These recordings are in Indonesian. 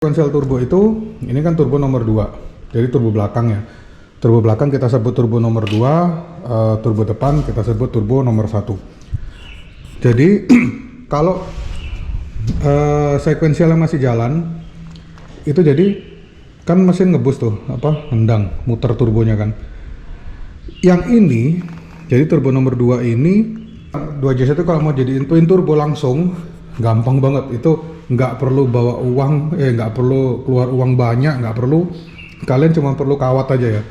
Sequential turbo itu, ini kan turbo nomor 2, jadi turbo belakang ya. Turbo belakang kita sebut turbo nomor 2, turbo depan kita sebut turbo nomor 1. Jadi kalau sequentialnya masih jalan, itu jadi kan mesin ngebus tuh, nendang, muter turbonya kan. Yang ini, jadi turbo nomor 2 ini, 2JZ itu kalau mau jadiin twin turbo langsung, gampang banget. Itu nggak perlu bawa uang, nggak perlu keluar uang banyak, nggak perlu, kalian cuma perlu kawat aja ya.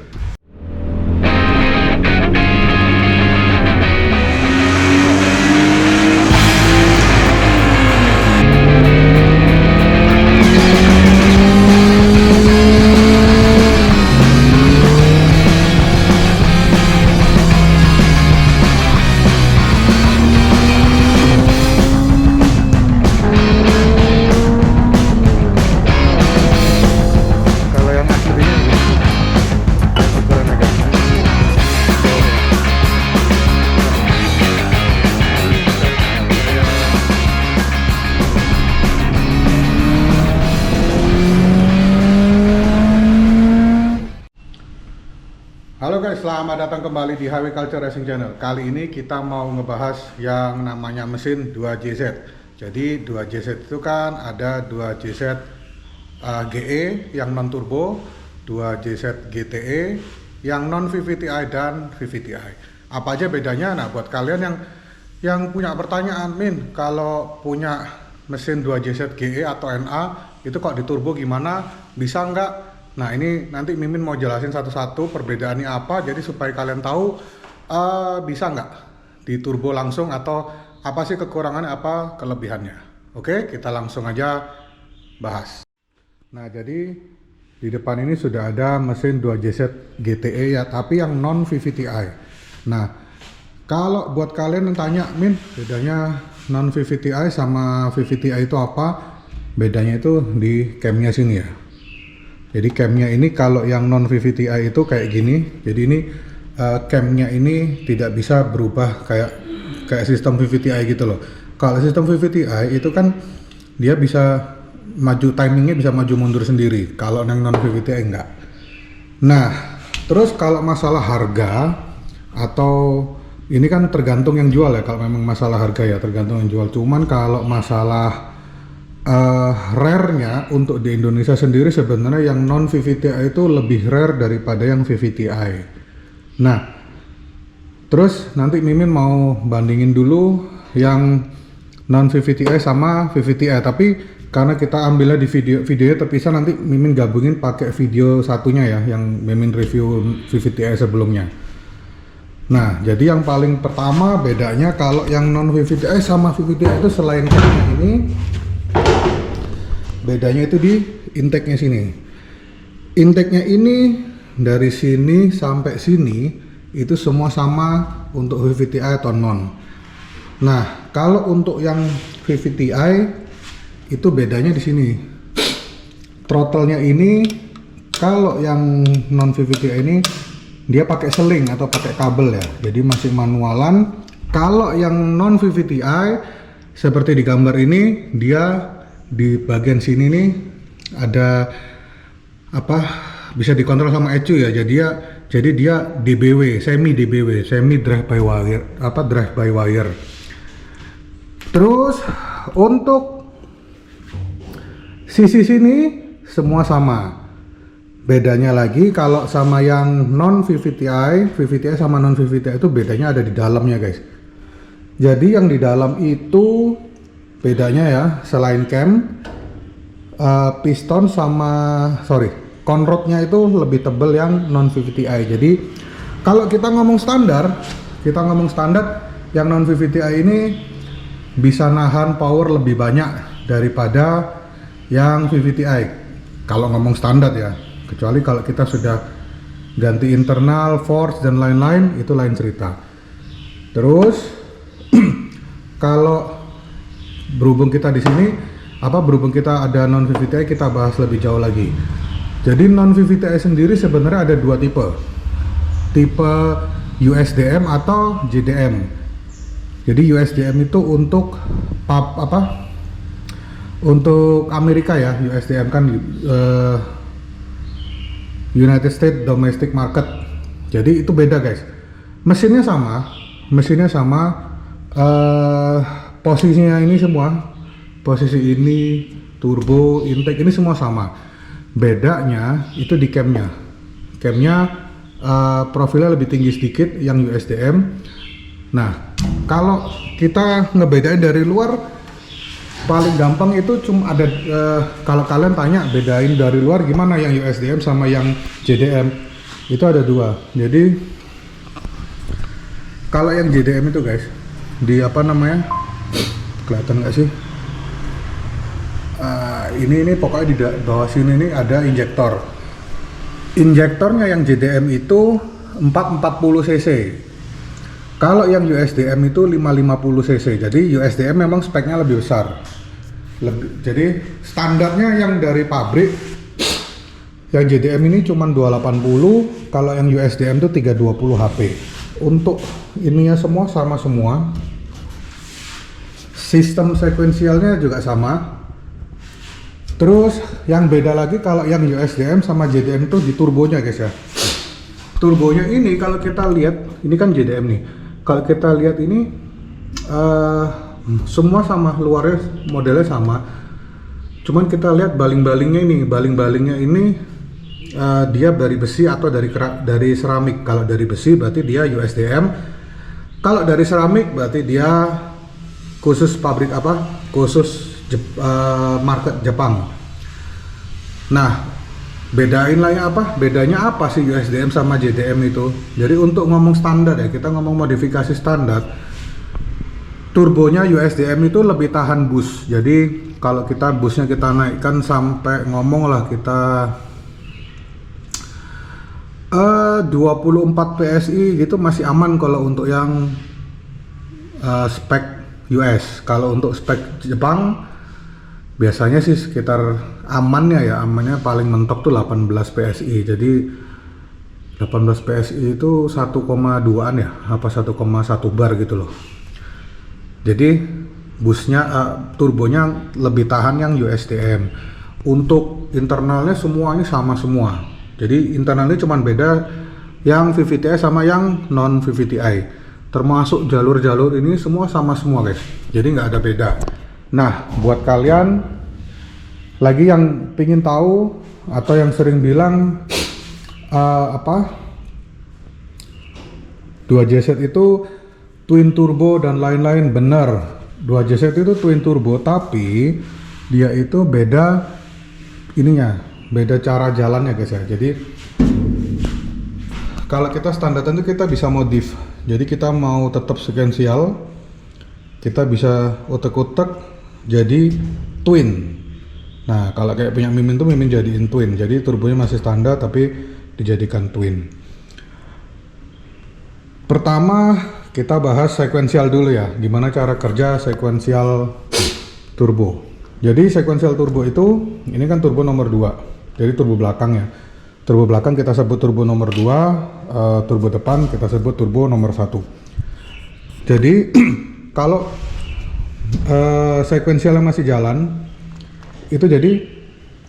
Halo guys, selamat datang kembali di Highway Culture Racing Channel. Kali ini kita mau ngebahas yang namanya mesin 2JZ. Jadi 2JZ itu kan ada 2JZ GE yang non turbo, 2JZ GTE yang non VVTi dan VVTi. Apa aja bedanya? Nah, buat kalian yang punya pertanyaan, Min, kalau punya mesin 2JZ GE atau NA itu kok diturbo gimana? Bisa nggak? Nah, ini nanti Mimin mau jelasin satu-satu perbedaannya apa, jadi supaya kalian tahu bisa nggak diturbo langsung atau apa sih kekurangannya, apa kelebihannya. Oke, kita langsung aja bahas. Nah, jadi di depan ini sudah ada mesin 2JZ GTE ya, tapi yang non VVTi. Nah, kalau buat kalian yang tanya, Min, bedanya non VVTi sama VVTi itu apa? Bedanya itu di camnya sini ya. Jadi camnya ini kalau yang non VVTi itu kayak gini. Jadi ini camnya ini tidak bisa berubah kayak sistem VVTi gitu loh. Kalau sistem VVTi itu kan dia bisa maju, timingnya bisa maju mundur sendiri. Kalau yang non VVTi enggak. Nah, terus kalau masalah harga atau ini kan tergantung yang jual ya. Kalau memang masalah harga ya tergantung yang jual. Cuman kalau masalah rare-nya untuk di Indonesia sendiri sebenarnya yang non VVTi itu lebih rare daripada yang VVTi. Nah, terus nanti Mimin mau bandingin dulu yang non VVTi sama VVTi, tapi karena kita ambilnya di videonya terpisah, nanti Mimin gabungin pakai video satunya ya, yang Mimin review VVTi sebelumnya. Nah, jadi yang paling pertama bedanya kalau yang non VVTi sama VVTi itu selain ini, bedanya itu di intake-nya sini. Intake-nya ini dari sini sampai sini itu semua sama untuk VVTi atau non. Nah, kalau untuk yang VVTi itu bedanya di sini. Throttle-nya ini kalau yang non VVTi ini dia pakai seling atau pakai kabel ya. Jadi masih manualan. Kalau yang non VVTi seperti di gambar ini, dia di bagian sini nih ada bisa dikontrol sama ECU ya. Jadi dia DBW, semi drive by wire. Terus untuk sisi sini semua sama. Bedanya lagi kalau sama yang non VVTi sama non VVTi itu bedanya ada di dalamnya guys. Jadi yang di dalam itu bedanya ya, selain cam, piston conrodnya itu lebih tebal yang non VVTi. Jadi kalau kita ngomong standar yang non VVTi ini bisa nahan power lebih banyak daripada yang VVTi. Kalau ngomong standar ya, kecuali kalau kita sudah ganti internal, force dan lain-lain, itu lain cerita. Terus kalau berhubung kita di sini, berhubung kita ada non VVTi, kita bahas lebih jauh lagi. Jadi non VVTi sendiri sebenarnya ada dua tipe USDM atau JDM. Jadi USDM itu untuk Untuk Amerika ya, USDM kan United States Domestic Market. Jadi itu beda guys. Mesinnya sama, posisinya ini semua, posisi ini, turbo, intake ini semua sama. Bedanya itu di camnya. Profilnya lebih tinggi sedikit yang USDM. Nah, kalau kita ngebedain dari luar, paling gampang itu cuma ada kalau kalian tanya bedain dari luar gimana yang USDM sama yang JDM, itu ada dua. Jadi kalau yang JDM itu guys, di apa namanya, kelihatan nggak sih? Ini pokoknya di bawah sini ini ada injektor. Injektornya yang JDM itu 440 cc. Kalau yang USDM itu 550 cc. Jadi USDM memang speknya lebih besar. Jadi standarnya yang dari pabrik yang JDM ini cuma 280, kalau yang USDM itu 320 HP. Untuk ininya semua sama semua. Sistem sekuensialnya juga sama. Terus yang beda lagi kalau yang USDM sama JDM itu di turbonya guys ya. Turbonya ini kalau kita lihat, ini kan JDM nih. Kalau kita lihat ini semua sama, luarnya modelnya sama. Cuman kita lihat baling-balingnya ini dia dari besi atau dari seramik. Kalau dari besi berarti dia USDM. Kalau dari seramik berarti dia khusus pabrik khusus market Jepang. Nah, bedanya apa sih USDM sama JDM itu? Jadi untuk ngomong standar ya, kita ngomong modifikasi standar. Turbonya USDM itu lebih tahan boost. Jadi kalau kita boostnya kita naikkan sampai ngomong lah kita 24 PSI gitu masih aman kalau untuk yang spek US. Kalau untuk spek Jepang biasanya sih sekitar amannya paling mentok tuh 18 PSI. Jadi 18 PSI itu 1,2an ya, apa 1,1 bar gitu loh. Jadi busnya turbonya lebih tahan yang USDM. Untuk internalnya semuanya sama semua. Jadi internalnya cuma beda yang VVTi sama yang non VVTi. Termasuk jalur-jalur ini semua sama semua guys. Jadi nggak ada beda. Nah, buat kalian lagi yang pingin tahu atau yang sering bilang 2JZ itu twin turbo dan lain-lain, benar. 2JZ itu twin turbo tapi dia itu beda ininya, beda cara jalannya guys ya. Jadi kalau kita standar itu kita bisa modif. Jadi kita mau tetap sekuensial, kita bisa utek-utek jadi twin. Nah, kalau kayak punya Mimin tuh Mimin jadiin twin. Jadi turbonya masih standar tapi dijadikan twin. Pertama kita bahas sekuensial dulu ya. Gimana cara kerja sekuensial turbo. Jadi sekuensial turbo itu, ini kan turbo nomor 2. Jadi turbo belakang ya. Turbo belakang kita sebut turbo nomor 2, turbo depan kita sebut turbo nomor 1. Jadi kalau sekuensialnya masih jalan, itu jadi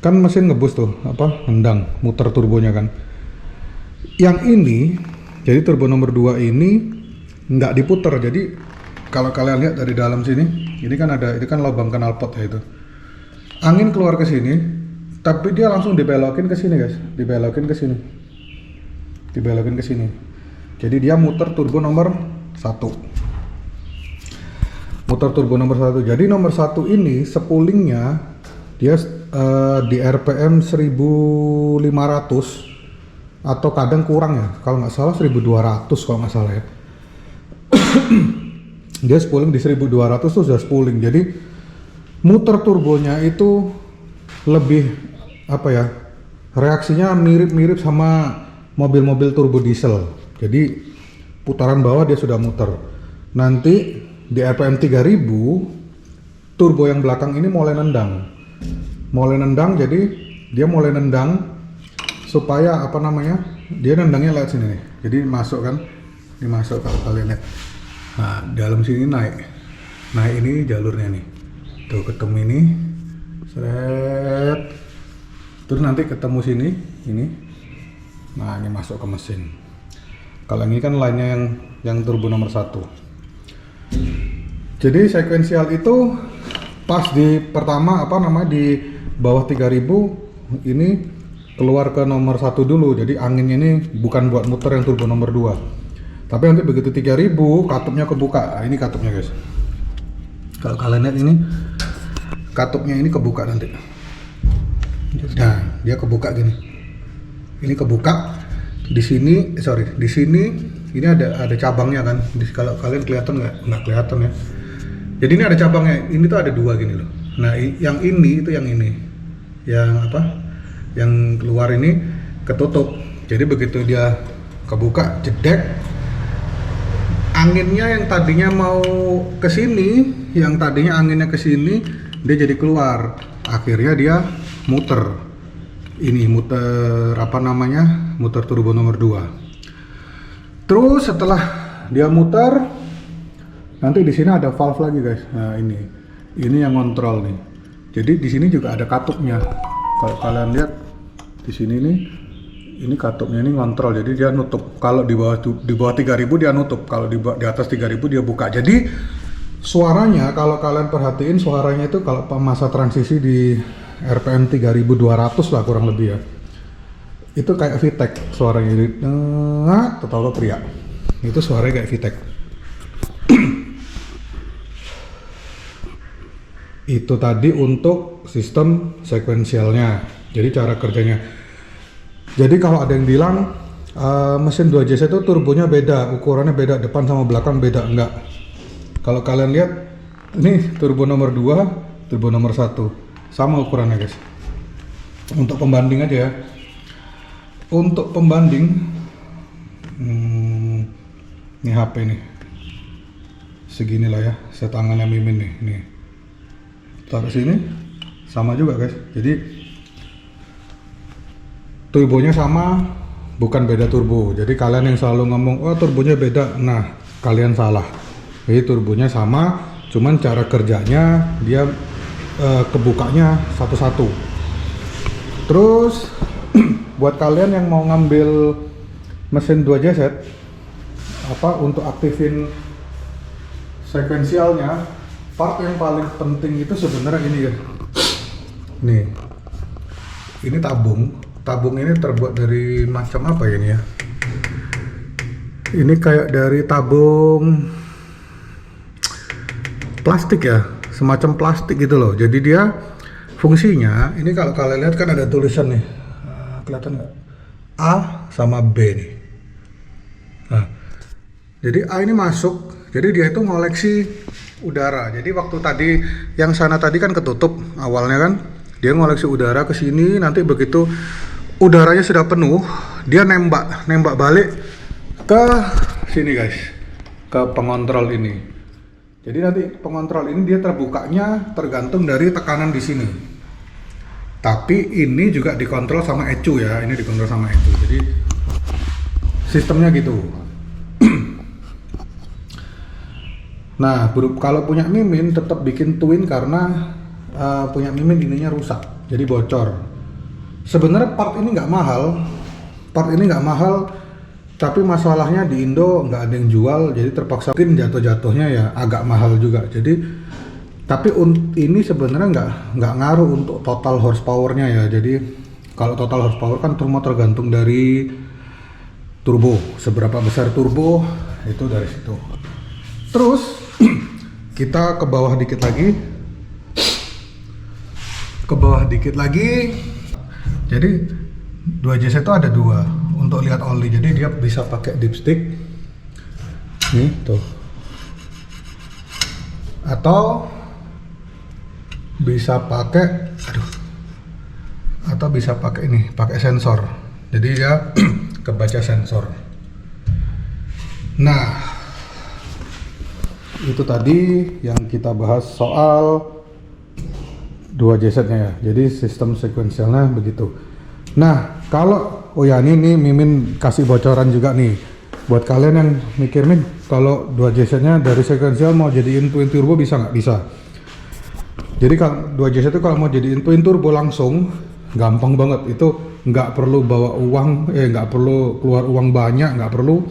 kan mesin ngebus tuh nendang muter turbonya kan. Yang ini jadi turbo nomor 2 ini nggak diputer. Jadi kalau kalian lihat dari dalam sini, ini kan lubang knalpot ya itu. Angin keluar ke sini, tapi dia langsung dibelokin ke sini guys, dibelokin ke sini. Jadi dia muter turbo nomor 1. Jadi nomor 1 ini spoolingnya dia di RPM 1500 atau kadang kurang ya, kalau nggak salah 1200 kalau nggak salah ya. Dia spooling di 1200 tuh sudah spooling. Jadi muter turbonya itu lebih reaksinya mirip-mirip sama mobil-mobil turbo diesel. Jadi putaran bawah dia sudah muter. Nanti di RPM 3000 turbo yang belakang ini mulai nendang. Jadi dia mulai nendang supaya dia nendangnya lewat sini nih. Jadi masuk kan, dimasuk kalau kalian lihat. Nah, dalam sini naik ini jalurnya nih. Tuh ketemu ini, Seret. Terus nanti ketemu sini, ini. Nah, ini masuk ke mesin. Kalau ini kan line-nya yang turbo nomor 1. Jadi sekuensial itu pas di pertama di bawah 3000 ini keluar ke nomor 1 dulu. Jadi anginnya ini bukan buat muter yang turbo nomor 2. Tapi nanti begitu 3000 katupnya kebuka. Nah, ini katupnya guys. Kalau kalian lihat ini katupnya ini kebuka nanti. Nah, dia kebuka gini. Ini kebuka. Di sini, di sini ini ada cabangnya kan. Kalau kalian kelihatan nggak kelihatan ya. Jadi ini ada cabangnya. Ini tuh ada 2 gini loh. Nah, yang ini itu yang ini. Yang Yang keluar ini ketutup. Jadi begitu dia kebuka, jedek. Anginnya yang tadinya mau ke sini, anginnya ke sini, dia jadi keluar. Akhirnya dia muter. Ini muter muter turbo nomor 2. Terus setelah dia muter, nanti di sini ada valve lagi guys. Nah, ini yang kontrol nih. Jadi di sini juga ada katupnya. Kalau kalian lihat di sini nih, ini katupnya ini ngontrol. Jadi dia nutup. Kalau di bawah 3000 dia nutup. Kalau di atas 3000 dia buka. Jadi suaranya kalau kalian perhatiin suaranya itu kalau masa transisi di RPM 3200 lah kurang lebih ya. Itu kayak VTEC suaranya. Tetap teriak. Itu suaranya kayak VTEC. Itu tadi untuk sistem sekuensialnya. Jadi cara kerjanya. Jadi kalau ada yang bilang mesin 2JZ itu turbonya beda, ukurannya beda, depan sama belakang beda, enggak. Kalau kalian lihat ini turbo nomor 2, turbo nomor 1 sama ukurannya guys. Untuk pembanding aja ya. Untuk pembanding ini HP nih. Seginilah ya, setangannya Mimin nih. Taruh sini sama juga guys. Jadi turbonya sama, bukan beda turbo. Jadi kalian yang selalu ngomong oh turbonya beda, nah kalian salah. Jadi turbonya sama, cuman cara kerjanya dia kebukanya satu-satu. Terus buat kalian yang mau ngambil mesin 2JZ untuk aktifin sekuensialnya, part yang paling penting itu sebenarnya ini ya. Nih. Ini tabung. Tabung ini terbuat dari macam apa ya ini ya? Ini kayak dari tabung plastik ya, semacam plastik gitu loh. Jadi dia fungsinya, ini kalau kalian lihat kan ada tulisan nih, kelihatan nggak? A sama B nih. Nah, jadi A ini masuk, jadi dia itu ngoleksi udara. Jadi waktu tadi yang sana tadi kan ketutup awalnya kan, dia ngoleksi udara ke sini. Nanti begitu udaranya sudah penuh, dia nembak balik ke sini guys, ke pengontrol ini. Jadi nanti pengontrol ini dia terbukanya tergantung dari tekanan di sini. Tapi ini juga dikontrol sama ECU ya, ini dikontrol sama ECU. Jadi sistemnya gitu. Nah, kalau punya Mimin tetap bikin twin karena punya Mimin ininya rusak, jadi bocor. Sebenarnya part ini nggak mahal, tapi masalahnya di Indo nggak ada yang jual, jadi terpaksa mungkin jatuhnya ya agak mahal juga. Jadi tapi ini sebenarnya nggak ngaruh untuk total horsepowernya ya. Jadi kalau total horsepower kan semua tergantung dari turbo, seberapa besar turbo itu dari situ. Terus kita ke bawah dikit lagi. Jadi 2JZ itu ada 2 untuk lihat oli. Jadi dia bisa pakai dipstick nih tuh, atau bisa pakai ini, pakai sensor. Jadi dia kebaca sensor. Nah, itu tadi yang kita bahas soal 2JZ-nya ya. Jadi sistem sekuensialnya begitu. Nah, kalau ini Mimin kasih bocoran juga nih buat kalian yang mikir nih, kalau 2JZ-nya dari sekuensial mau jadiin twin turbo bisa nggak? Bisa. Jadi kalau 2JZ itu kalau mau jadiin twin turbo langsung gampang banget. Itu nggak perlu bawa uang, nggak perlu keluar uang banyak, nggak perlu.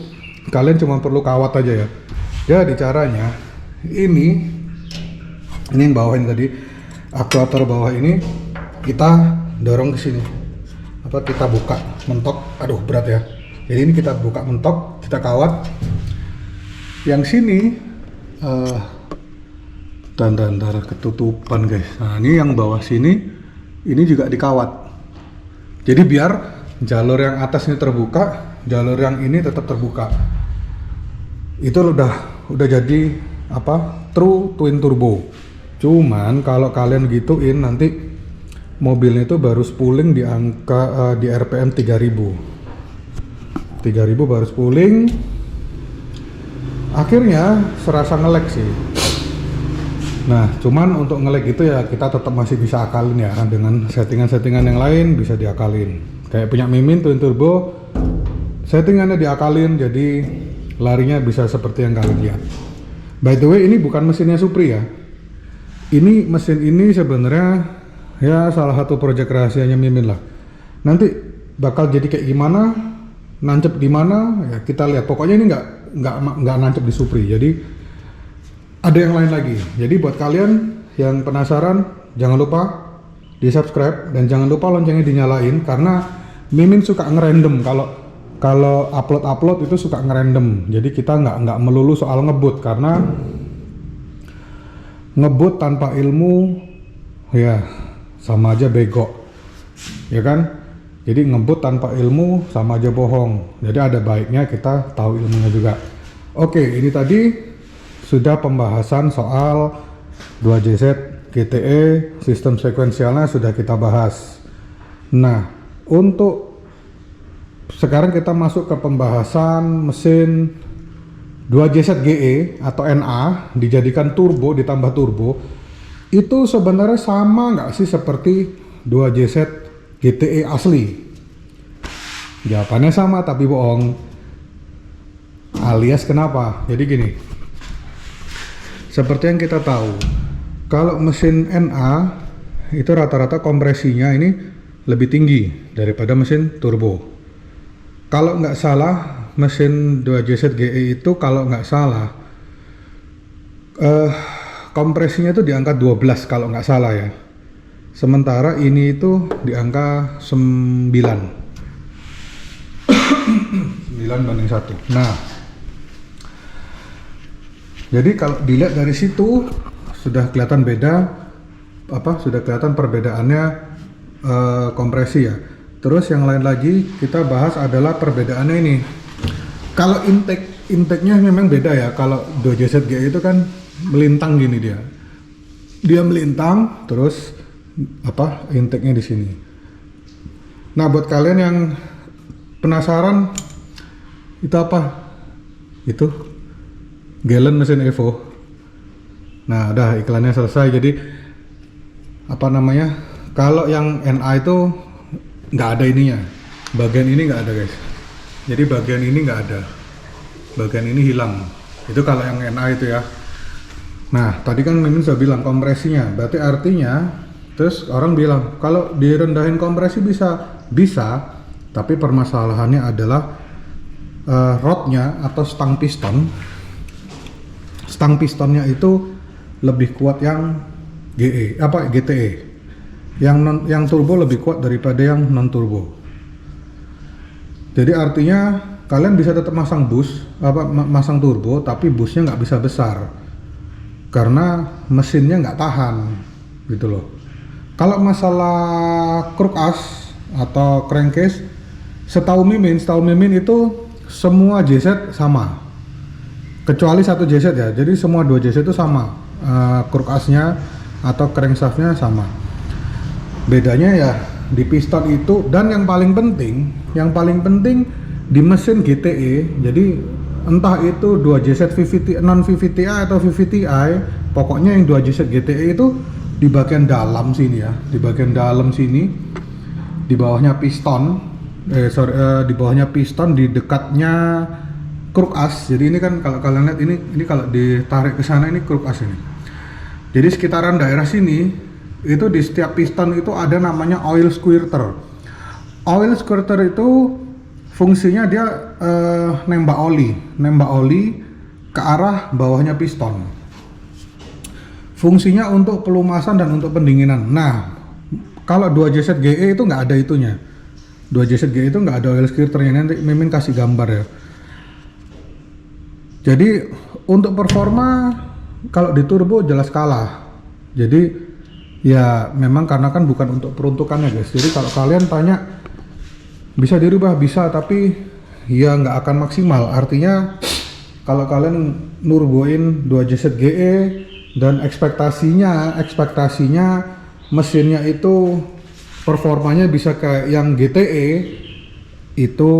Kalian cuma perlu kawat aja ya. Jadi caranya ini yang bawah ini tadi, aktuator bawah ini kita dorong ke sini. Kita buka mentok. Aduh berat ya. Jadi ini kita buka mentok, kita kawat. Yang sini Ntar ketutupan guys. Nah ini yang bawah sini ini juga dikawat. Jadi biar jalur yang atas ini terbuka, jalur yang ini tetap terbuka. Itu udah jadi true twin turbo. Cuman kalau kalian gituin nanti mobilnya itu baru spooling di angka di RPM 3000 baru spooling. Akhirnya serasa nge-lag sih. Nah, cuman untuk nge-lag itu ya kita tetap masih bisa akalin ya, dengan settingan-settingan yang lain bisa diakalin. Kayak punya Mimin twin turbo, settingannya diakalin jadi larinya bisa seperti yang kalian lihat. By the way, ini bukan mesinnya Supri ya. Ini mesin ini sebenarnya ya salah satu proyek rahasianya Mimin lah. Nanti bakal jadi kayak gimana, nancep di mana ya kita lihat. Pokoknya ini nggak nancep di Supri. Jadi ada yang lain lagi. Jadi buat kalian yang penasaran, jangan lupa di subscribe dan jangan lupa loncengnya dinyalain karena Mimin suka ngerandom. Kalau upload itu suka ngerandom. Jadi kita nggak melulu soal ngebut karena ngebut tanpa ilmu ya sama aja bego, ya kan? Jadi ngebut tanpa ilmu sama aja bohong. Jadi ada baiknya kita tahu ilmunya juga. Oke, ini tadi sudah pembahasan soal 2JZ GTE, sistem sekuensialnya sudah kita bahas. Nah, untuk sekarang kita masuk ke pembahasan mesin 2JZ GE atau NA dijadikan turbo ditambah turbo. Itu sebenarnya sama nggak sih seperti 2JZ GTE asli? Jawabannya sama tapi bohong. Alias kenapa? Jadi gini. Seperti yang kita tahu, kalau mesin NA itu rata-rata kompresinya ini lebih tinggi daripada mesin turbo. Kalau nggak salah, mesin 2JZ GE itu kalau nggak salah kompresinya itu di angka 12 kalau nggak salah ya. Sementara ini itu di angka 9. 9/1. Nah, jadi kalau dilihat dari situ sudah kelihatan sudah kelihatan perbedaannya kompresi ya. Terus yang lain lagi kita bahas adalah perbedaannya ini. Kalau intake-nya memang beda ya. Kalau 2JZ GE itu kan melintang gini dia. Dia melintang terus intake-nya di sini. Nah, buat kalian yang penasaran itu apa? Itu gallon mesin Evo. Nah, udah iklannya selesai. Jadi kalau yang NA itu nggak ada ininya. Bagian ini nggak ada guys. Jadi bagian ini nggak ada. Bagian ini hilang. Itu kalau yang NA itu ya. Nah, tadi kan Mimin sudah bilang kompresinya. Berarti artinya, terus orang bilang kalau direndahin kompresi bisa. Tapi permasalahannya adalah rodnya atau stang piston. Stang pistonnya itu lebih kuat yang GTE. Yang turbo lebih kuat daripada yang non turbo. Jadi artinya kalian bisa tetap masang turbo, tapi busnya nggak bisa besar karena mesinnya nggak tahan gitu loh. Kalau masalah crook as atau crankcase, setahu Mimin itu semua JZ sama. Kecuali satu JZ ya, jadi semua 2 JZ itu sama, crook as-nya atau crankshaft-nya sama. Bedanya ya di piston itu, dan yang paling penting di mesin GTE. Jadi entah itu 2JZ VVT, non VVTi atau VVTi, pokoknya yang 2JZ GTE itu di bagian dalam sini ya, di bagian dalam sini, di bawahnya piston, di bawahnya piston, di dekatnya crook as. Jadi ini kan kalau kalian lihat ini kalau ditarik ke sana ini crook as ini. Jadi sekitaran daerah sini itu di setiap piston itu ada namanya oil squirter. Oil squirter itu fungsinya dia nembak oli ke arah bawahnya piston. Fungsinya untuk pelumasan dan untuk pendinginan. Nah, kalau 2JZ GE itu nggak ada itunya. 2JZ GE itu nggak ada oil squirternya. Nanti Mimin kasih gambar ya. Jadi untuk performa kalau di turbo jelas kalah. Jadi ya memang karena kan bukan untuk peruntukannya guys. Jadi kalau kalian tanya bisa dirubah, bisa, tapi ya nggak akan maksimal. Artinya kalau kalian nurboin 2JZ GE dan ekspektasinya mesinnya itu performanya bisa kayak yang GTE, itu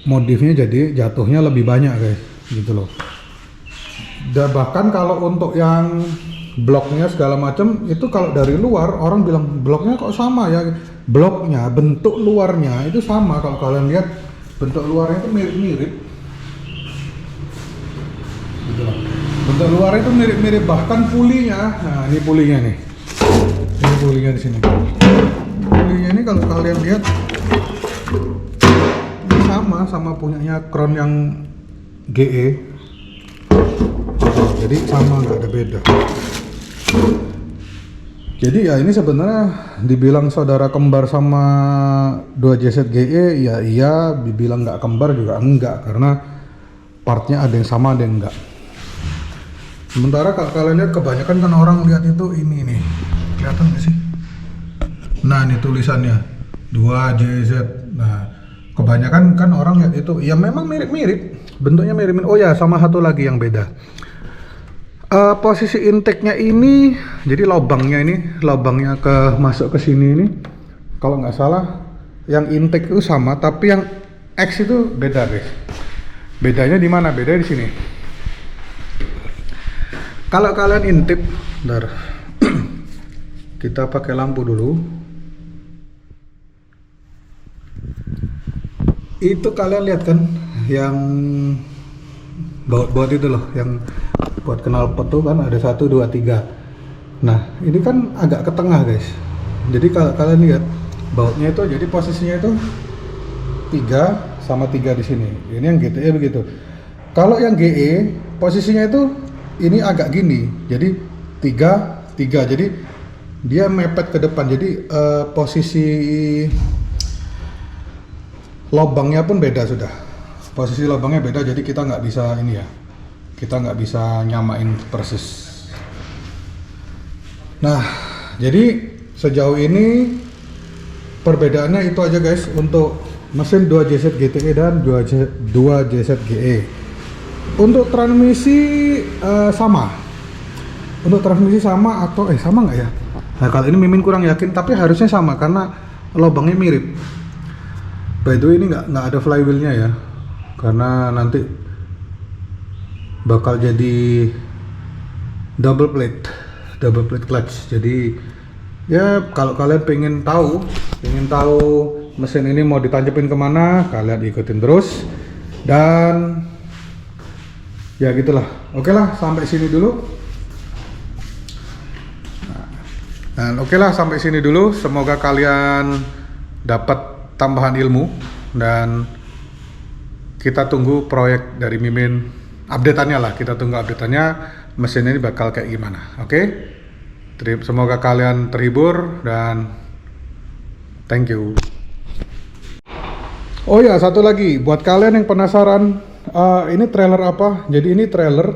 modifnya jadi jatuhnya lebih banyak guys, gitu loh. Dan bahkan kalau untuk yang bloknya segala macam itu kalau dari luar orang bilang bloknya kok sama ya. Bloknya, bentuk luarnya itu sama. Kalau kalian lihat bentuk luarnya itu mirip-mirip gitu loh. Bentuk luarnya itu mirip-mirip, bahkan pulinya. Nah, ini pulinya nih. Ini pulinya di sini. Pulinya ini kalau kalian lihat ini sama punyanya Crown yang GE. Jadi sama, nggak ada beda. Jadi ya ini sebenarnya dibilang saudara kembar sama 2JZ GE ya iya, dibilang nggak kembar juga enggak, karena partnya ada yang sama ada yang enggak. Sementara kalau kalian lihat kebanyakan kan orang lihat itu ini nih, kelihatan nggak sih? Nah ini tulisannya 2JZ. Nah kebanyakan kan orang lihat itu ya memang mirip-mirip, bentuknya mirip. Oh ya, sama satu lagi yang beda. Posisi intake-nya ini, jadi lubangnya ke masuk ke sini ini, kalau nggak salah yang intake itu sama, tapi yang X itu beda guys. Bedanya di mana? Beda di sini. Kalau kalian intip, bentar, kita pakai lampu dulu. Itu kalian lihat kan, yang baut-baut itu loh, yang buat knalpot tuh kan ada 1, 2, 3. Nah ini kan agak ke tengah guys. Jadi kalau kalian lihat bautnya itu, jadi posisinya itu 3 sama 3 di sini. Ini yang GTE begitu. Kalau yang GE posisinya itu ini agak gini. Jadi 3, 3. Jadi dia mepet ke depan. Jadi posisi lubangnya pun beda sudah. Posisi lubangnya beda. Jadi kita nggak bisa ini ya. Kita nggak bisa nyamain persis. Nah, jadi sejauh ini perbedaannya itu aja guys untuk mesin 2JZ GTE dan 2JZ GE. Untuk transmisi sama. Untuk transmisi sama atau sama nggak ya? Nah kalau ini Mimin kurang yakin, tapi harusnya sama karena lubangnya mirip. By the way ini nggak ada flywheelnya ya, karena nanti bakal jadi double plate clutch. Jadi ya kalau kalian pengen tahu mesin ini mau ditancapin kemana, kalian ikutin terus. Dan ya gitulah. Oke lah, sampai sini dulu. Dan oke lah, sampai sini dulu. Semoga kalian dapat tambahan ilmu, dan kita tunggu proyek dari Mimin. Update-annya lah, kita tunggu update-annya mesin ini bakal kayak gimana. Oke? Semoga kalian terhibur dan thank you. Oh ya, satu lagi buat kalian yang penasaran, ini trailer apa? Jadi ini trailer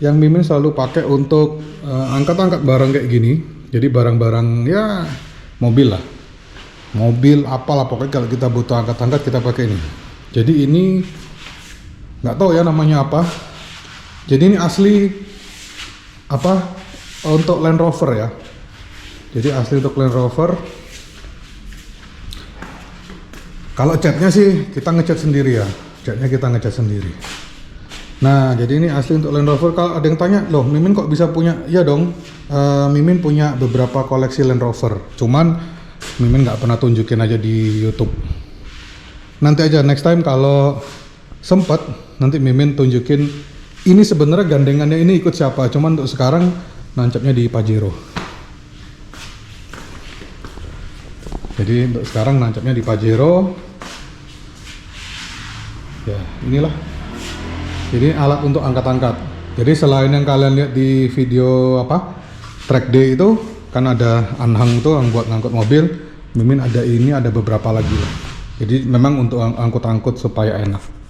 yang Mimin selalu pakai untuk angkat-angkat barang kayak gini. Jadi barang-barang ya mobil lah, mobil apalah pokoknya kalau kita butuh angkat-angkat kita pakai ini. Jadi ini nggak tahu ya namanya apa. Jadi ini asli apa untuk Land Rover ya. Jadi asli untuk Land Rover. Kalau catnya sih kita ngecat sendiri ya. Catnya kita ngecat sendiri. Nah jadi ini asli untuk Land Rover. Kalau ada yang tanya, loh Mimin kok bisa punya? Ya dong, Mimin punya beberapa koleksi Land Rover. Cuman Mimin nggak pernah tunjukin aja di YouTube. Nanti aja next time kalau sempet nanti Mimin tunjukin. Ini sebenarnya gandengannya ini ikut siapa, cuman untuk sekarang nancapnya di Pajero. Jadi untuk sekarang nancapnya di Pajero. Ya, inilah. Jadi alat untuk angkat-angkat. Jadi selain yang kalian lihat di video track day itu kan ada anhang tuh yang buat ngangkut mobil. Mimin ada ini, ada beberapa lagi lah. Jadi memang untuk angkut-angkut supaya enak.